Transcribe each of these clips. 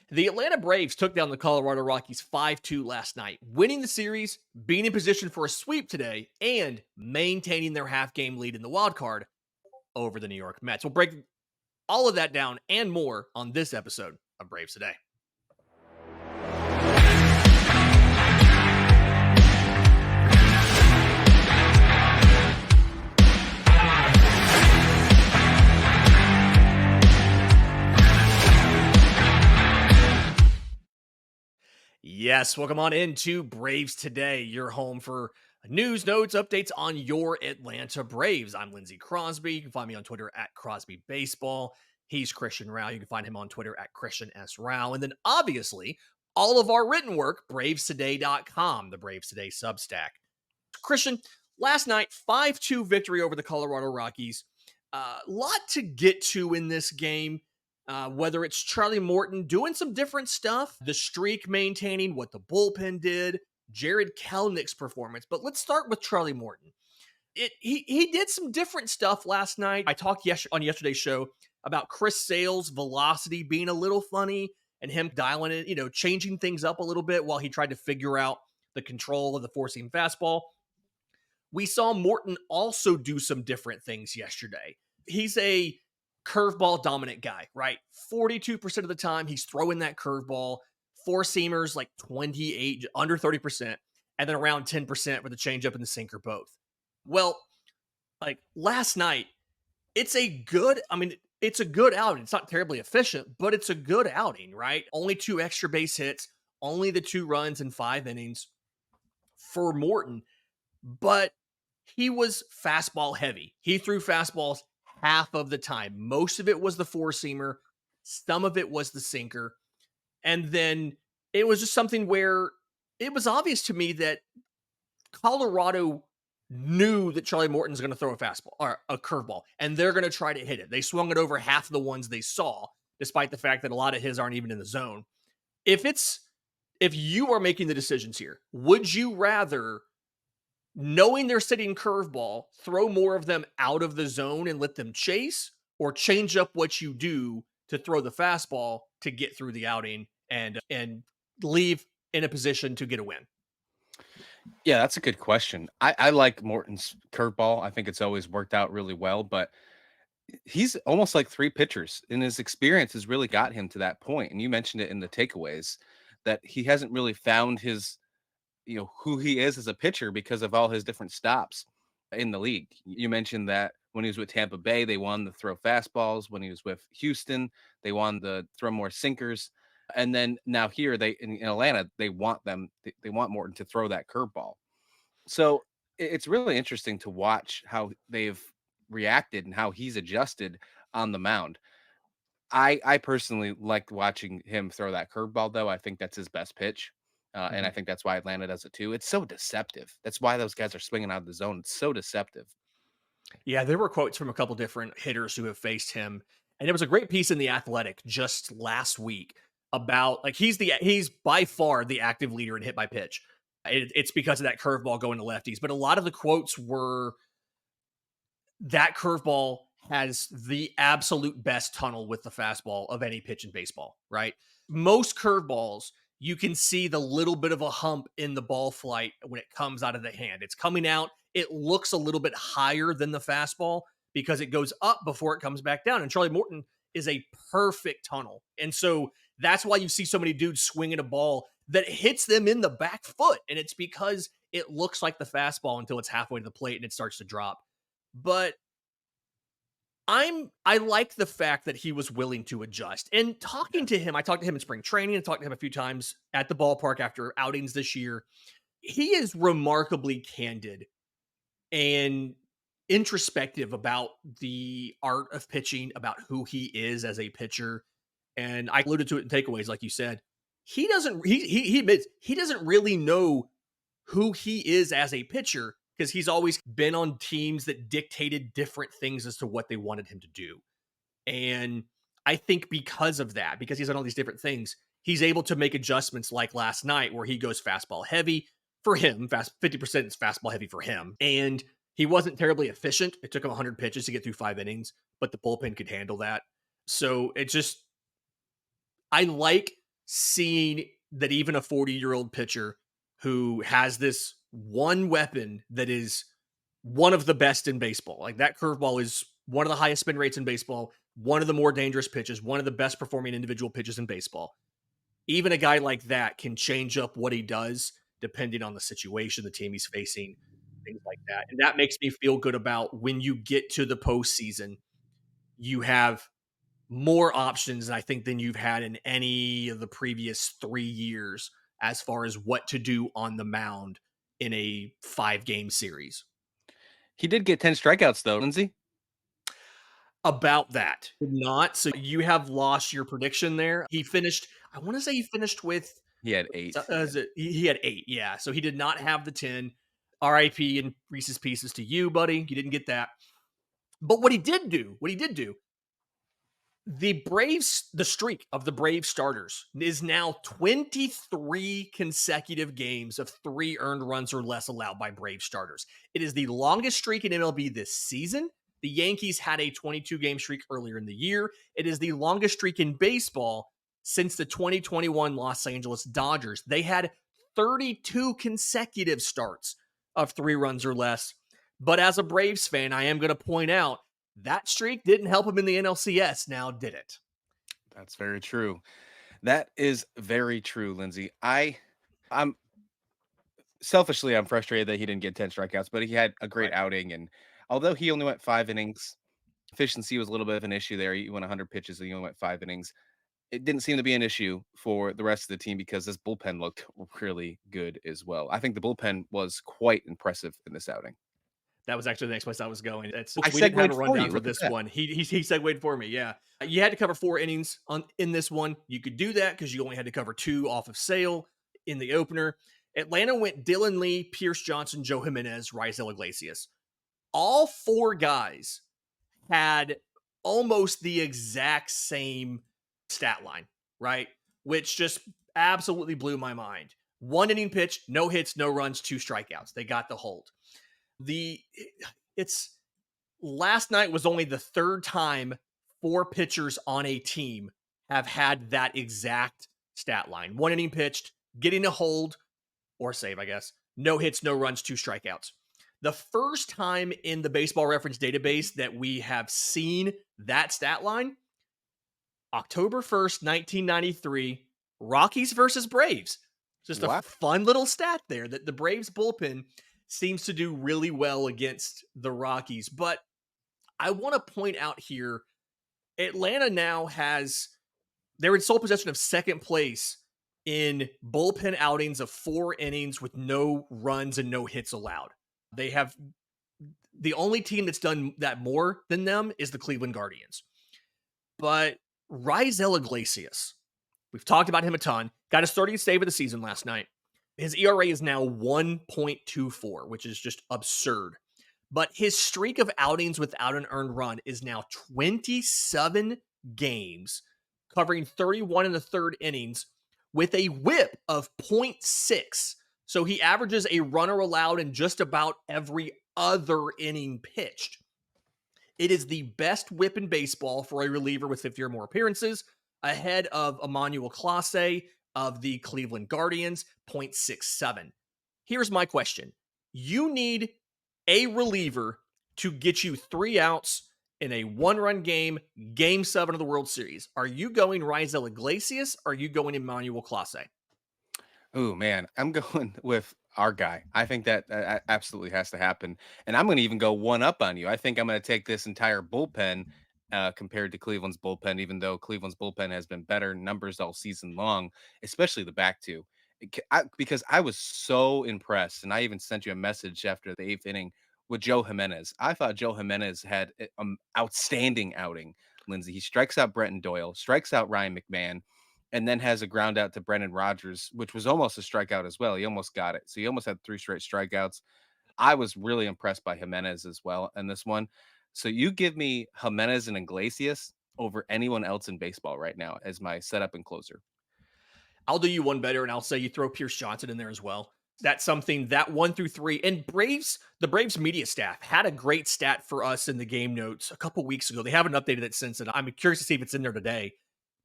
The Atlanta Braves took down the Colorado Rockies 5-2 last night, winning the series, being in position for a sweep today, and maintaining their half-game lead in the wild card over the New York Mets. We'll break all of that down and more on this episode of Braves Today. Yes, welcome on into Braves Today, your home for news, notes, updates on your Atlanta Braves. I'm Lindsay Crosby. You can find me on Twitter at Crosby Baseball. He's Christian Rauh. You can find him on Twitter at Christian S. Rauh. And then obviously, all of our written work, bravestoday.com, the Braves Today Substack. Christian, last night, 5-2 victory over the Colorado Rockies. A lot to get to in this game. Whether it's Charlie Morton doing some different stuff, the streak maintaining, what the bullpen did, Jarred Kelenic's performance. But let's start with Charlie Morton. He did some different stuff last night. I talked on yesterday's show about Chris Sale's velocity being a little funny and him dialing it, changing things up a little bit while he tried to figure out the control of the four-seam fastball. We saw Morton also do some different things yesterday. He's a curveball dominant guy, right? 42% of the time he's throwing that curveball, four seamers like 28, under 30%, and then around 10% with the changeup and the sinker both. Well, like last night, it's a good outing. It's not terribly efficient, but it's a good outing, right? Only 2 extra base hits, only the 2 runs in 5 innings for Morton, but he was fastball heavy. He threw fastballs half of the time. Most of it was the four-seamer. Some of it was the sinker. And then it was just something where it was obvious to me that Colorado knew that Charlie Morton's going to throw a fastball or a curveball, and they're going to try to hit it. They swung it over half of the ones they saw, despite the fact that a lot of his aren't even in the zone. If you are making the decisions here, would you rather, knowing they're sitting curveball, throw more of them out of the zone and let them chase, or change up what you do to throw the fastball to get through the outing and leave in a position to get a win? Yeah, that's a good question. I like Morton's curveball. I think it's always worked out really well, but he's almost like 3 pitchers, and his experience has really got him to that point. And you mentioned it in the takeaways that he hasn't really found his who he is as a pitcher because of all his different stops in the league. You mentioned that when he was with Tampa Bay, they wanted to throw fastballs. When he was with Houston, they wanted to throw more sinkers. And then now here they in Atlanta, they want Morton to throw that curveball. So it's really interesting to watch how they've reacted and how he's adjusted on the mound. I personally like watching him throw that curveball, though. I think that's his best pitch. And I think that's why Atlanta does it too. It's so deceptive. That's why those guys are swinging out of the zone. It's so deceptive. Yeah, there were quotes from a couple different hitters who have faced him. And there was a great piece in The Athletic just last week about like he's by far the active leader in hit by pitch. It's because of that curveball going to lefties. But a lot of the quotes were that curveball has the absolute best tunnel with the fastball of any pitch in baseball, right? Most curveballs, you can see the little bit of a hump in the ball flight when it comes out of the hand. It's coming out. It looks a little bit higher than the fastball because it goes up before it comes back down. And Charlie Morton is a perfect tunnel. And so that's why you see so many dudes swinging a ball that hits them in the back foot. And it's because it looks like the fastball until it's halfway to the plate and it starts to drop. But I like the fact that he was willing to adjust. And talking to him, I talked to him in spring training. I talked to him a few times at the ballpark after outings this year. He is remarkably candid and introspective about the art of pitching, about who he is as a pitcher. And I alluded to it in takeaways, like you said. He admits he doesn't really know who he is as a pitcher because he's always been on teams that dictated different things as to what they wanted him to do. And I think because of that, because he's done all these different things, he's able to make adjustments like last night where he goes fastball heavy for him. 50% is fastball heavy for him. And he wasn't terribly efficient. It took him 100 pitches to get through 5 innings, but the bullpen could handle that. So I like seeing that even a 40-year-old pitcher who has this one weapon that is one of the best in baseball, like that curveball is one of the highest spin rates in baseball, one of the more dangerous pitches, one of the best performing individual pitches in baseball. Even a guy like that can change up what he does depending on the situation, the team he's facing, things like that. And that makes me feel good about when you get to the postseason, you have more options, I think, than you've had in any of the previous 3 years as far as what to do on the mound in a 5-game series. He did get 10 strikeouts though, Lindsay. About that, did not. So you have lost your prediction there. He finished, I want to say he finished with, He had 8. Yeah. he had 8. Yeah. So he did not have the 10. RIP and Reese's Pieces to you, buddy. You didn't get that. But what he did do, the Braves, the streak of the Brave starters is now 23 consecutive games of 3 earned runs or less allowed by Brave starters. It is the longest streak in MLB this season. The Yankees had a 22-game streak earlier in the year. It is the longest streak in baseball since the 2021 Los Angeles Dodgers. They had 32 consecutive starts of 3 runs or less. But as a Braves fan, I am going to point out that streak didn't help him in the NLCS, now did it? That's very true. That is very true, Lindsay. I'm selfishly I'm frustrated that he didn't get 10 strikeouts, but he had a great Right. outing. And although he only went 5 innings, efficiency was a little bit of an issue there. He went 100 pitches and he only went 5 innings. It didn't seem to be an issue for the rest of the team because this bullpen looked really good as well. I think the bullpen was quite impressive in this outing. That was actually the next place I was going. It's I we didn't have segued a for rundown you. for Look at this that. one. He segued for me. Yeah, you had to cover 4 innings in this one. You could do that because you only had to cover 2 off of Sale in the opener. Atlanta went Dylan Lee, Pierce Johnson, Joe Jimenez, Raisel Iglesias. All 4 guys had almost the exact same stat line, right? Which just absolutely blew my mind. 1 inning pitch, no hits, no runs, 2 strikeouts. They got the hold. The it's last night was only the 3rd time 4 pitchers on a team have had that exact stat line. 1 inning pitched, getting a hold or save, I guess. No hits, no runs, 2 strikeouts. The first time in the baseball reference database that we have seen that stat line, October 1st, 1993, Rockies versus Braves. Just a Wow. fun little stat there that the Braves bullpen seems to do really well against the Rockies. But I want to point out here, Atlanta now they're in sole possession of second place in bullpen outings of 4 innings with no runs and no hits allowed. They have the only team that's done that more than them is the Cleveland Guardians. But Raisel Iglesias, we've talked about him a ton, got his 30th save of the season last night. His ERA is now 1.24, which is just absurd. But his streak of outings without an earned run is now 27 games, covering 31 and a third innings with a whip of .6. So he averages a runner allowed in just about every other inning pitched. It is the best whip in baseball for a reliever with 50 or more appearances, ahead of Emmanuel Clase of the Cleveland Guardians, .67. Here's my question. You need a reliever to get you 3 outs in a 1-run game, game 7 of the World Series. Are you going Raisel Iglesias? Or are you going Emmanuel Clase? Oh man, I'm going with our guy. I think that absolutely has to happen, and I'm going to even go one up on you. I think I'm going to take this entire bullpen compared to Cleveland's bullpen, even though Cleveland's bullpen has been better numbers all season long, especially the back two. Because I was so impressed, and I even sent you a message after the 8th inning with Joe Jimenez. I thought Joe Jimenez had an outstanding outing. Lindsay, he strikes out Brenton Doyle, strikes out Ryan McMahon, and then has a ground out to Brendan Rodgers, which was almost a strikeout as well. He almost got it. So he almost had 3 straight strikeouts. I was really impressed by Jimenez as well in this one. So you give me Jimenez and Iglesias over anyone else in baseball right now as my setup and closer. I'll do you one better, and I'll say you throw Pierce Johnson in there as well. That's something that 1 through 3, and the Braves media staff had a great stat for us in the game notes a couple weeks ago. They haven't updated it since, and I'm curious to see if it's in there today.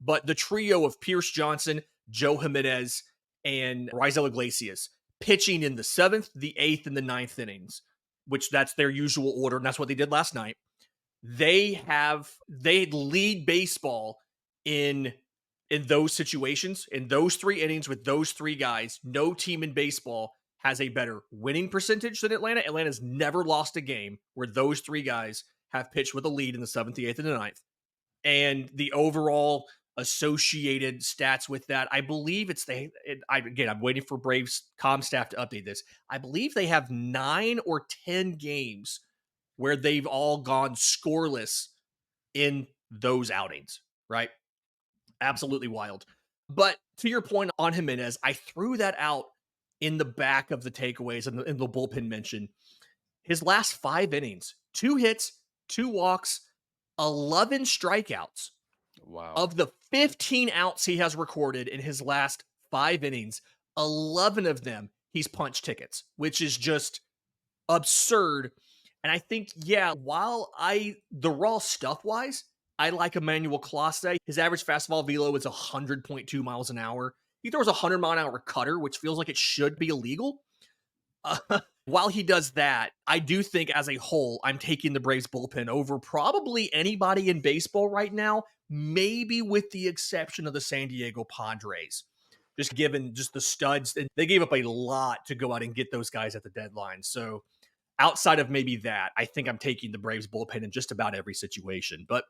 But the trio of Pierce Johnson, Joe Jimenez, and Raisel Iglesias pitching in the 7th, the 8th, and the 9th innings, which that's their usual order, and that's what they did last night. They lead baseball in those situations, in those 3 innings with those 3 guys. No team in baseball has a better winning percentage than Atlanta. Atlanta's never lost a game where those 3 guys have pitched with a lead in the 7th, the 8th, and the 9th. And the overall associated stats with that, I believe I'm waiting for Braves comm staff to update this. I believe they have 9 or 10 games where they've all gone scoreless in those outings, right? Absolutely wild. But to your point on Jimenez, I threw that out in the back of the takeaways and the bullpen mention. His last 5 innings, 2 hits, 2 walks, 11 strikeouts. Wow. Of the 15 outs he has recorded in his last 5 innings, 11 of them he's punched tickets, which is just absurd. And I think, yeah, while the raw stuff wise, I like Emmanuel Clase. His average fastball velo is 100.2 miles an hour. He throws a 100-mile-an-hour cutter, which feels like it should be illegal. While he does that, I do think as a whole, I'm taking the Braves bullpen over probably anybody in baseball right now, maybe with the exception of the San Diego Padres. Just given just the studs, and they gave up a lot to go out and get those guys at the deadline. So outside of maybe that, I think I'm taking the Braves bullpen in just about every situation. But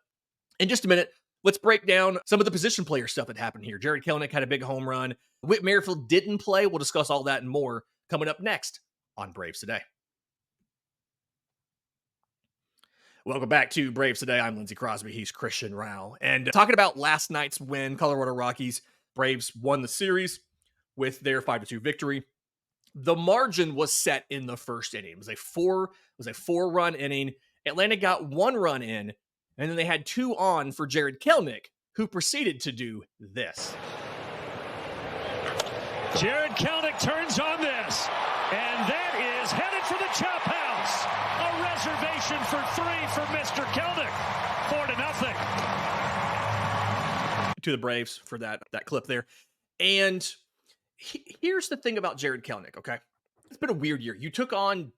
in just a minute, let's break down some of the position player stuff that happened here. Jarred Kelenic had a big home run. Whit Merrifield didn't play. We'll discuss all that and more coming up next on Braves Today. Welcome back to Braves Today. I'm Lindsay Crosby. He's Christian Rauh. And talking about last night's win, Colorado Rockies, Braves won the series with their 5-2 victory. The margin was set in the first inning. It was a 4-run inning. Atlanta got 1 run in, and then they had 2 on for Jarred Kelenic, who proceeded to do this. Jarred Kelenic turns on this, and that is headed for the chop house. A reservation for 3 for Mr. Kelenic. 4-0. To the Braves for that clip there. And here's the thing about Jarred Kelenic, okay? It's been a weird year. You took on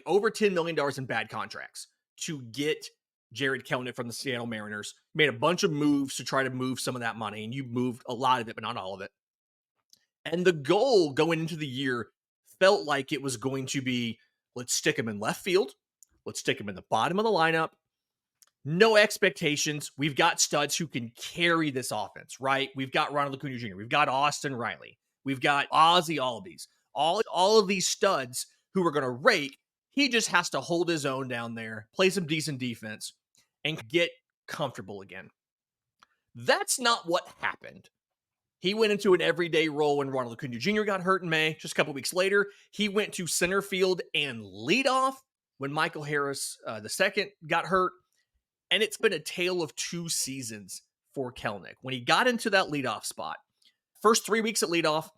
over $10 million in bad contracts to get Jarred Kelenic from the Seattle Mariners. Made a bunch of moves to try to move some of that money, and you moved a lot of it, but not all of it. And the goal going into the year felt like it was going to be, let's stick him in left field. Let's stick him in the bottom of the lineup. No expectations. We've got studs who can carry this offense, right? We've got Ronald Acuna Jr. We've got Austin Riley. We've got Ozzie Albies. All of these studs who are going to rake. He just has to hold his own down there, play some decent defense, and get comfortable again. That's not what happened. He went into an everyday role when Ronald Acuna Jr. got hurt in May. Just a couple weeks later, he went to center field and leadoff when Michael Harris II got hurt. And it's been a tale of 2 seasons for Kelenic. When he got into that leadoff spot, first 3 weeks at leadoff,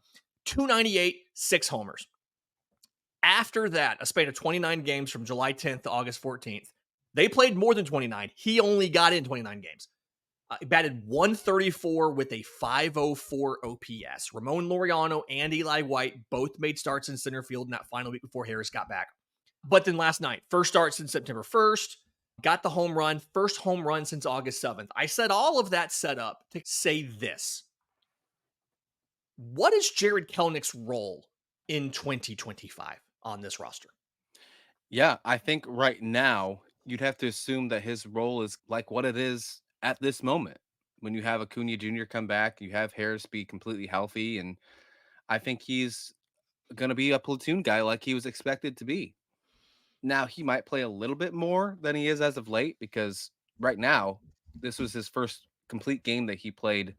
298, 6 homers. After that, a span of 29 games from July 10th to August 14th, they played more than 29. He only got in 29 games. He batted 134 with a 504 OPS. Ramon Laureano and Eli White both made starts in center field in that final week before Harris got back. But then last night, first start since September 1st, got the home run, first home run since August 7th. I said all of that set up to say this. What is Jarred Kelenic's role in 2025 on this roster? Yeah, I think right now you'd have to assume that his role is like what it is at this moment. When you have Acuna Jr. come back, you have Harris be completely healthy, and I think he's going to be a platoon guy like he was expected to be. Now, he might play a little bit more than he is as of late because right now, this was his first complete game that he played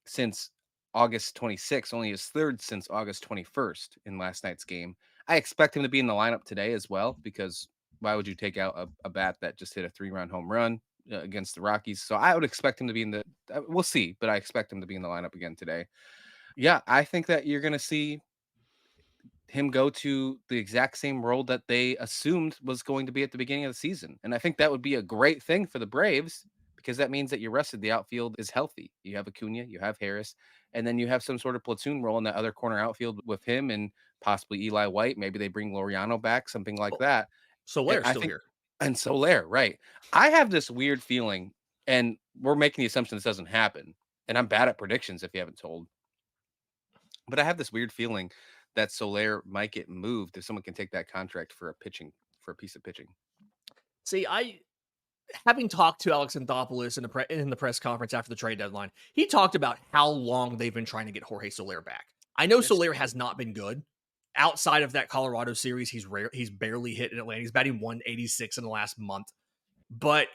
since August 26th, only his third since August 21st in last night's game. I expect him to be in the lineup today as well because why would you take out a bat that just hit a 3-run home run against the Rockies? So I would expect him to be in the we'll see, but I expect him to be in the lineup again today. Yeah, I think that you're going to see him go to the exact same role that they assumed was going to be at the beginning of the season. And I think that would be a great thing for the Braves because that means that your rest of the outfield is healthy. You have Acuna, you have Harris, and then you have some sort of platoon role in that other corner outfield with him and possibly Eli White. Maybe they bring Laureano back, something like Oh, that. And Solaire's I still think, here. and Soler, right? I have this weird feeling, and we're making the assumption this doesn't happen. And I'm bad at predictions if you haven't told, but I have this weird feeling that Soler might get moved if someone can take that contract for a piece of pitching. See, I having talked to Alex Anthopoulos in the press conference after the trade deadline, he talked about how long they've been trying to get Jorge Soler back. I know It's Soler has not been good. Outside of that Colorado series, he's barely hit in Atlanta. He's batting 186 in the last month. But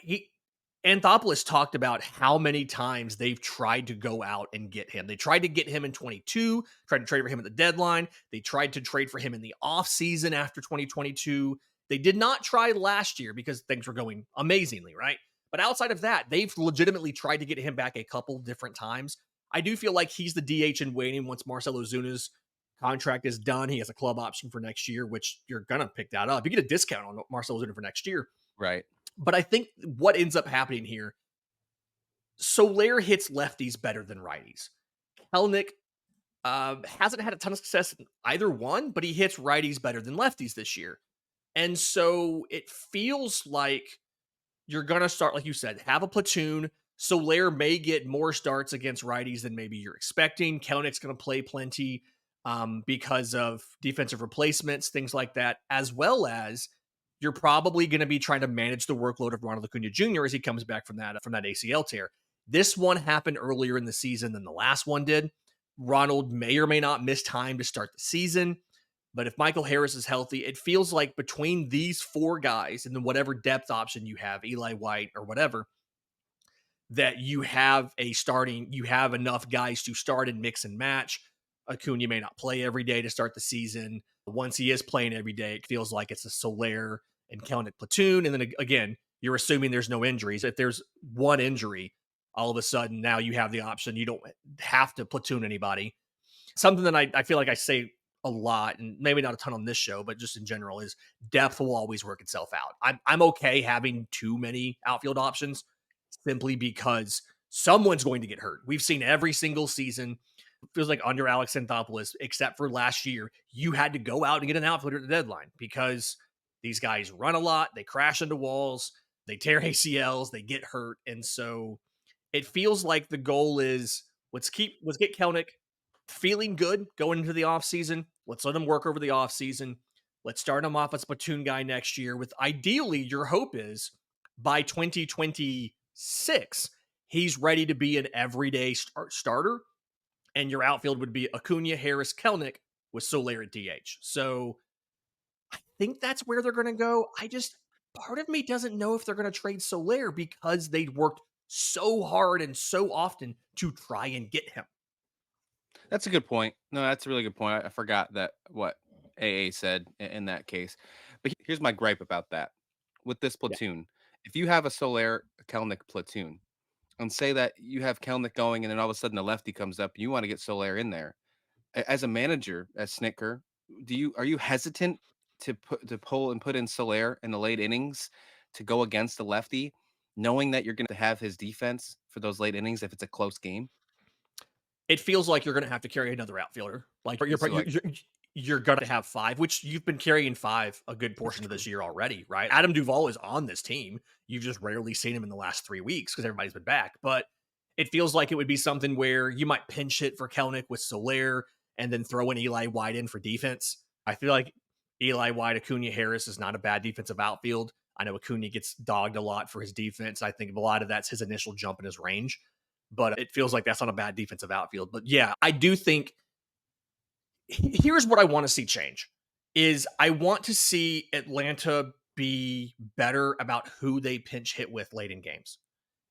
Anthopoulos talked about how many times they've tried to go out and get him. They tried to get him in 22, tried to trade for him at the deadline. They tried to trade for him in the offseason after 2022. They did not try last year because things were going amazingly, right? But outside of that, they've legitimately tried to get him back a couple different times. I do feel like he's the DH in waiting once Marcell Ozuna's contract is done. He has a club option for next year, which you're going to pick that up. You get a discount on Marcell Ozuna for next year. right. But I think what ends up happening here, Soler hits lefties better than righties. Kelenic hasn't had a ton of success in either one, but he hits righties better than lefties this year. And so it feels like you're going to start, like you said, have a platoon. Soler may get more starts against righties than maybe you're expecting. Kelenic's going to play plenty because of defensive replacements, things like that, as well as you're probably going to be trying to manage the workload of Ronald Acuna Jr. as he comes back from that ACL tear. This one happened earlier in the season than the last one did. Ronald may or may not miss time to start the season. But if Michael Harris is healthy, it feels like between these four guys and then whatever depth option you have, Eli White or whatever, that you have enough guys to start and mix and match. Acuna may not play every day to start the season. Once he is playing every day, it feels like it's a Soler and Kelenic platoon. And then again, you're assuming there's no injuries. If there's one injury, all of a sudden now you have the option. You don't have to platoon anybody. Something that I feel like I say a lot, and maybe not a ton on this show, but just in general, is depth will always work itself out. I'm okay having too many outfield options simply because someone's going to get hurt. We've seen every single season. It feels like under Alex Anthopoulos, except for last year, you had to go out and get an outfielder at the deadline because these guys run a lot, they crash into walls, they tear ACLs, they get hurt. And so it feels like the goal is let's get Kelenic feeling good going into the offseason. Let's let him work over the offseason. Let's start him off as platoon guy next year with ideally your hope is by 2026, he's ready to be an everyday starter. And your outfield would be Acuna, Harris, Kelenic with Soler at DH. So I think that's where they're going to go. Part of me doesn't know if they're going to trade Soler because they worked so hard and so often to try and get him. That's a good point. No, that's a really good point. I forgot that what AA said in that case. But here's my gripe about that. With this Yeah. platoon, if you have a Soler Kelenic platoon, and say that you have Kelenic going, and then all of a sudden a lefty comes up, you want to get Soler in there. As a manager, as Snicker, are you hesitant to pull and put in Soler in the late innings to go against the lefty, knowing that you're going to have his defense for those late innings if it's a close game? It feels like you're going to have to carry another outfielder. Like So, like, you're going to have five, which you've been carrying five a good portion of this year already, right? Adam Duvall is on this team. You've just rarely seen him in the last 3 weeks because everybody's been back. But it feels like it would be something where you might pinch hit for Kelenic with Soler and then throw an Eli White in for defense. I feel like Eli White, Acuna, Harris is not a bad defensive outfield. I know Acuna gets dogged a lot for his defense. I think a lot of that's his initial jump in his range, but it feels like that's not a bad defensive outfield. But yeah, I do think here's what I want to see change is I want to see Atlanta be better about who they pinch hit with late in games.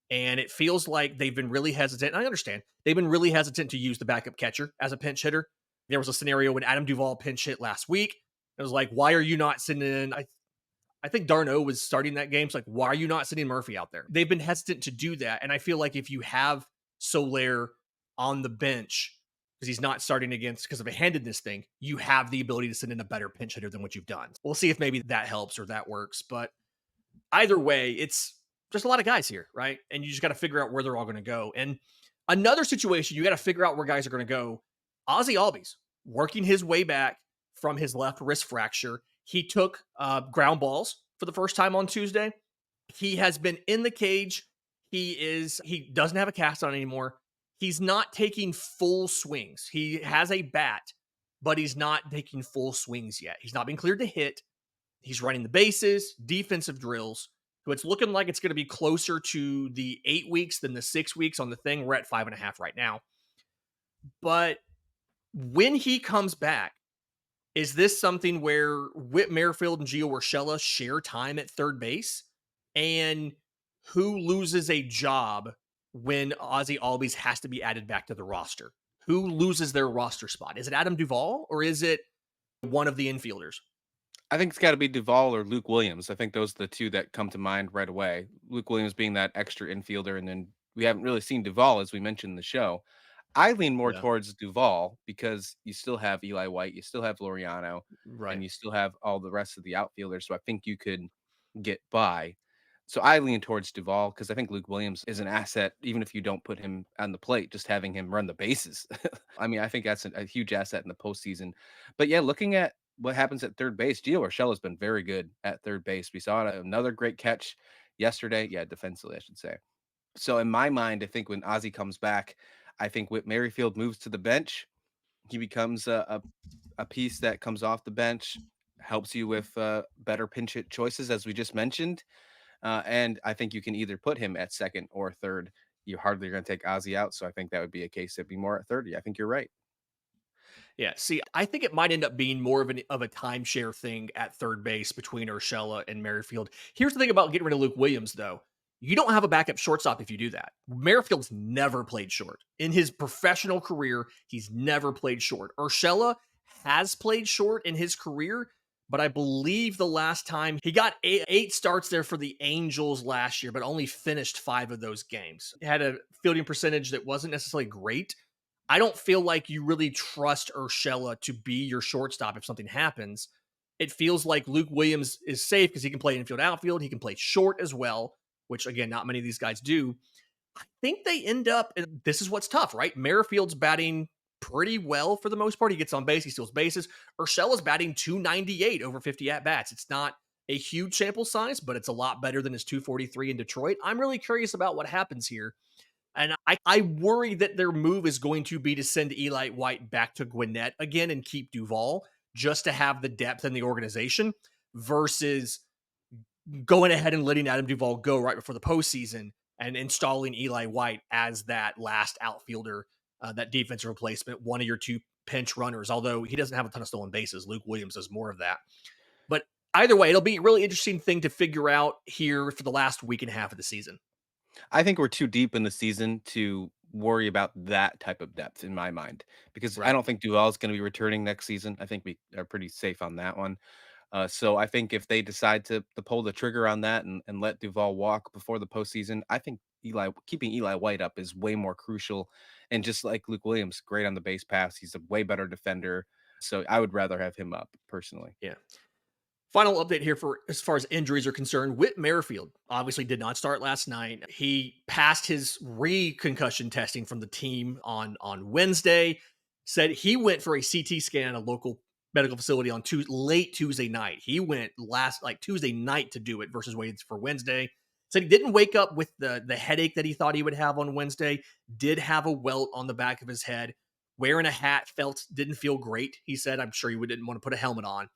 And it feels like they've been really hesitant. I understand they've been really hesitant to use the backup catcher as a pinch hitter. There was a scenario when Adam Duvall pinch hit last week. It was like, why are you not sending in? I think Darno was starting that game. So like, why are you not sending Murphy out there? They've been hesitant to do that. And I feel like if you have Soler on the bench, because he's not starting because of a handedness thing, you have the ability to send in a better pinch hitter than what you've done. We'll see if maybe that helps or that works. But either way, it's Just a lot of guys here, right? And you just got to figure out where they're all going to go. And another situation, you got to figure out where guys are going to go. Ozzie Albies working his way back from his left wrist fracture. He took ground balls for the first time on Tuesday. He has been in the cage. He doesn't have a cast on anymore. He's not taking full swings. He has a bat, but he's not taking full swings yet. He's not been cleared to hit. He's running the bases, defensive drills. So it's looking like it's going to be closer to the 8 weeks than the 6 weeks on the thing. We're at 5.5 right now. But when he comes back, is this something where Whit Merrifield and Gio Urshela share time at third base? And who loses a job when Ozzie Albies has to be added back to the roster? Who loses their roster spot? Is it Adam Duvall or is it one of the infielders? I think it's got to be Duvall or Luke Williams. I think those are the two that come to mind right away. Luke Williams being that extra infielder, and then we haven't really seen Duvall as we mentioned in the show. I lean more Yeah, towards Duvall because you still have Eli White, you still have Laureano, right. and you still have all the rest of the outfielders. So I think you could get by. So I lean towards Duvall because I think Luke Williams is an asset, even if you don't put him on the plate, just having him run the bases. I mean, I think that's a huge asset in the postseason. But yeah, looking at what happens at third base, Gio Urshela has been very good at third base. We saw another great catch yesterday. Yeah, defensively, I should say. So in my mind, I think when Ozzie comes back, I think Whit Merrifield moves to the bench. He becomes a piece that comes off the bench, helps you with better pinch hit choices, as we just mentioned. And I think you can either put him at second or third. You're hardly going to take Ozzie out. So I think that would be a case that'd be more at 30. I think you're right. Yeah, see, I think it might end up being more of a timeshare thing at third base between Urshela and Merrifield. Here's the thing about getting rid of Luke Williams, though. You don't have a backup shortstop if you do that. Merrifield's never played short. In his professional career, he's never played short. Urshela has played short in his career, but I believe the last time he got eight starts there for the Angels last year, but only finished 5 of those games. He had a fielding percentage that wasn't necessarily great. I don't feel like you really trust Urshela to be your shortstop if something happens. It feels like Luke Williams is safe because he can play infield, outfield. He can play short as well, which again, not many of these guys do. I think they end up, and this is what's tough, right? Merrifield's batting pretty well for the most part. He gets on base, he steals bases. Urshela's batting 298 over 50 at bats. It's not a huge sample size, but it's a lot better than his 243 in Detroit. I'm really curious about what happens here. And I worry that their move is going to be to send Eli White back to Gwinnett again and keep Duvall just to have the depth in the organization versus going ahead and letting Adam Duvall go right before the postseason and installing Eli White as that last outfielder, that defensive replacement, one of your 2 pinch runners, although he doesn't have a ton of stolen bases. Luke Williams does more of that. But either way, it'll be a really interesting thing to figure out here for the last week and a half of the season. I think we're too deep in the season to worry about that type of depth in my mind because I Right. don't think Duvall is going to be returning next season. I think we are pretty safe on that one. So I think if they decide to pull the trigger on that and let Duvall walk before the postseason, I think keeping Eli White up is way more crucial. And just like Luke Williams, great on the base pass. He's a way better defender. So I would rather have him up personally. Yeah. Final update here for as far as injuries are concerned. Whit Merrifield obviously did not start last night. He passed his re-concussion testing from the team on Wednesday. Said he went for a CT scan at a local medical facility on late Tuesday night. He went Tuesday night to do it versus waiting for Wednesday. Said he didn't wake up with the headache that he thought he would have on Wednesday. Did have a welt on the back of his head. Wearing a hat didn't feel great. He said, I'm sure he didn't want to put a helmet on.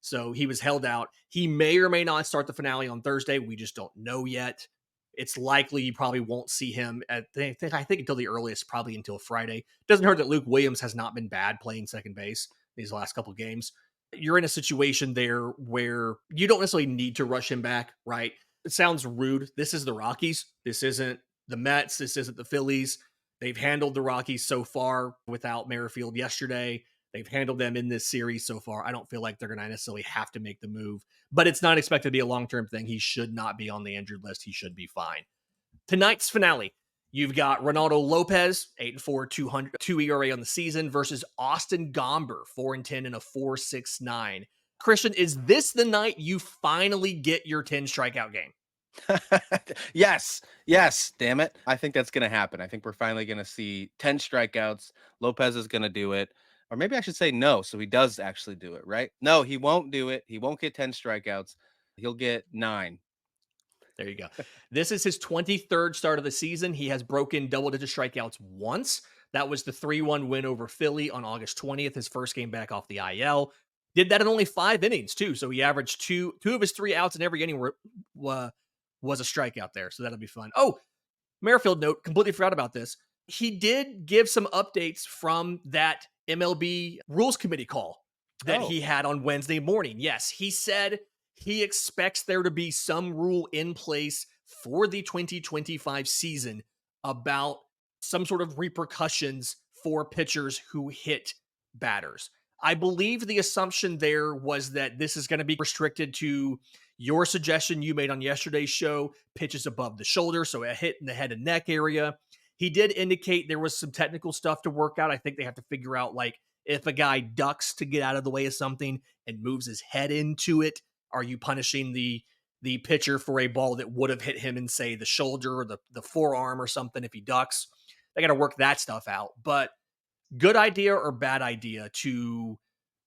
So he was held out. He may or may not start the finale on Thursday. We just don't know yet. It's likely you probably won't see him I think until the earliest, probably until Friday. Doesn't hurt that Luke Williams has not been bad playing second base these last couple of games. You're in a situation there where you don't necessarily need to rush him back, right? It sounds rude. This is the Rockies. This isn't the Mets. This isn't the Phillies. They've handled the Rockies so far without Merrifield yesterday. They've handled them in this series so far. I don't feel like they're going to necessarily have to make the move, but it's not expected to be a long-term thing. He should not be on the injured list. He should be fine. Tonight's finale, you've got Ronaldo Lopez, 8-4, 202 ERA on the season versus Austin Gomber, 4-10 and a 4.69. Christian, is this the night you finally get your 10 strikeout game? Yes, damn it. I think that's going to happen. I think we're finally going to see 10 strikeouts. Lopez is going to do it. Or maybe I should say no, so he does actually do it, right? No, he won't do it. He won't get 10 strikeouts. He'll get 9. There you go. This is his 23rd start of the season. He has broken double-digit strikeouts once. That was the 3-1 win over Philly on August 20th, his first game back off the IL. Did that in only 5 innings, too. So he averaged two of his 3 outs in every inning was a strikeout there. So that'll be fun. Oh, Merrifield note, completely forgot about this. He did give some updates from that MLB Rules Committee call that Oh. he had on Wednesday morning. Yes, he said he expects there to be some rule in place for the 2025 season about some sort of repercussions for pitchers who hit batters. I believe the assumption there was that this is going to be restricted to your suggestion you made on yesterday's show, pitches above the shoulder, so a hit in the head and neck area. He did indicate there was some technical stuff to work out. I think they have to figure out, like, if a guy ducks to get out of the way of something and moves his head into it, are you punishing the pitcher for a ball that would have hit him in, say, the shoulder or the forearm or something if he ducks? They got to work that stuff out. But good idea or bad idea to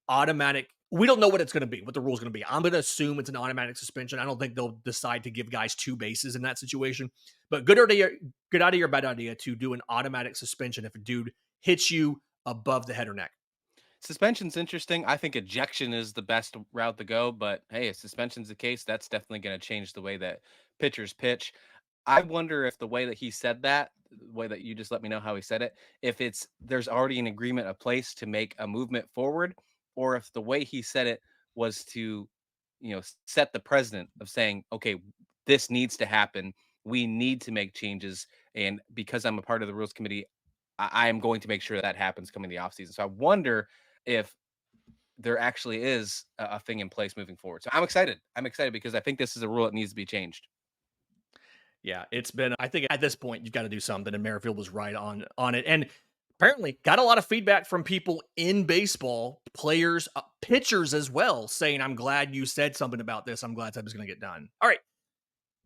automatic. We don't know what it's going to be, what the rule's going to be. I'm going to assume it's an automatic suspension. I don't think they'll decide to give guys 2 bases in that situation. But good idea or bad idea to do an automatic suspension if a dude hits you above the head or neck. Suspension's interesting. I think ejection is the best route to go, but hey, if suspension's the case, that's definitely going to change the way that pitchers pitch. I wonder if the way that he said that, the way that you just let me know how he said it, if there's already an agreement of place to make a movement forward, or if the way he said it was to, set the precedent of saying, okay, this needs to happen. We need to make changes. And because I'm a part of the rules committee, I am going to make sure that happens coming the offseason. So I wonder if there actually is a thing in place moving forward. So I'm excited. I'm excited because I think this is a rule that needs to be changed. Yeah, it's been, I think at this point, you've got to do something. And Merrifield was right on it. And apparently got a lot of feedback from people in baseball, players, pitchers as well, saying, I'm glad you said something about this. I'm glad something's going to get done. All right.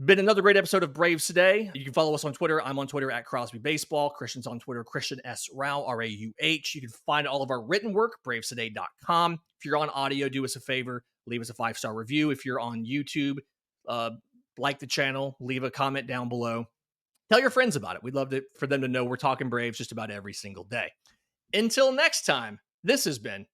Been another great episode of Braves Today. You can follow us on Twitter. I'm on Twitter at Crosby Baseball. Christian's on Twitter, Christian S. Rauh, R-A-U-H. You can find all of our written work, bravestoday.com. If you're on audio, do us a favor, leave us a 5-star review. If you're on YouTube, like the channel, leave a comment down below. Tell your friends about it. We'd love for them to know we're talking Braves just about every single day. Until next time, this has been